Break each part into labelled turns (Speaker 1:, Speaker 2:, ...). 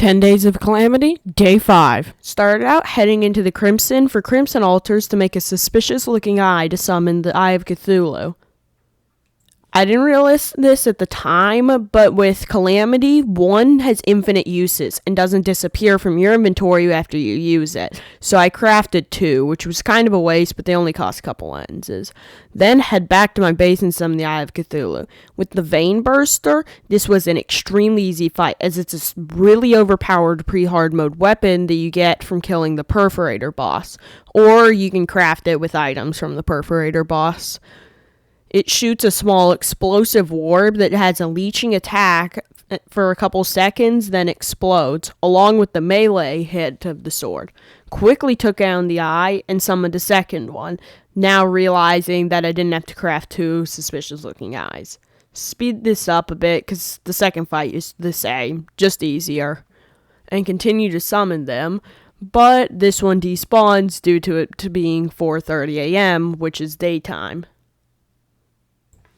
Speaker 1: 10 Days of Calamity, Day 5. Started out heading into the Crimson for Crimson altars to make a suspicious-looking eye to summon the Eye of Cthulhu. I didn't realize this at the time, but with Calamity, one has infinite uses and doesn't disappear from your inventory after you use it. So I crafted 2, which was kind of a waste, but they only cost a couple lenses. Then head back to my base and summon the Eye of Cthulhu. With the Vein Burster, this was an extremely easy fight, as it's a really overpowered pre-hard mode weapon that you get from killing the Perforator boss. Or you can craft it with items from the Perforator boss. It shoots a small explosive orb that has a leeching attack for a couple seconds, then explodes, along with the melee hit of the sword. Quickly took down the eye and summoned a second one, now realizing that I didn't have to craft 2 suspicious-looking eyes. Speed this up a bit, because the second fight is the same, just easier, and continue to summon them, but this one despawns due to it to being 4:30 a.m., which is daytime.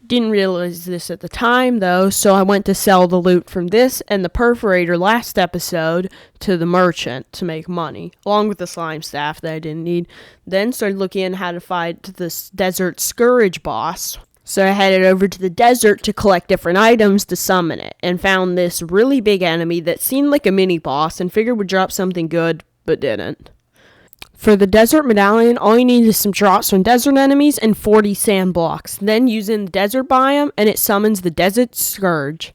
Speaker 1: Didn't realize this at the time, though, so I went to sell the loot from this and the Perforator last episode to the merchant to make money, along with the slime staff that I didn't need. Then started looking at how to fight this Desert Scourge boss. So I headed over to the desert to collect different items to summon it, and found this really big enemy that seemed like a mini-boss and figured would drop something good, but didn't. For the Desert Medallion, all you need is some drops from desert enemies and 40 sand blocks. Then use in the desert biome, and it summons the Desert Scourge,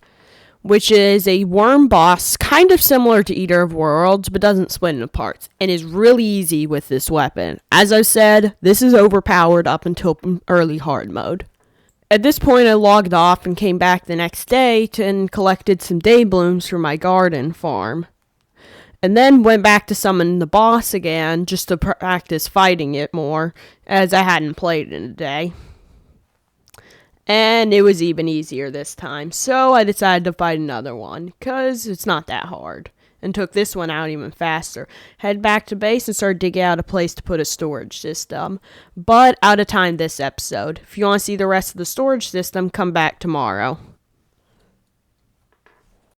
Speaker 1: which is a worm boss, kind of similar to Eater of Worlds, but doesn't split into parts, and is really easy with this weapon. As I said, this is overpowered up until early hard mode. At this point, I logged off and came back the next day and collected some day blooms for my garden farm. And then went back to summon the boss again, just to practice fighting it more, as I hadn't played in a day. And it was even easier this time, so I decided to fight another one, because it's not that hard, and took this one out even faster. Head back to base and started digging out a place to put a storage system, but out of time this episode. If you want to see the rest of the storage system, come back tomorrow.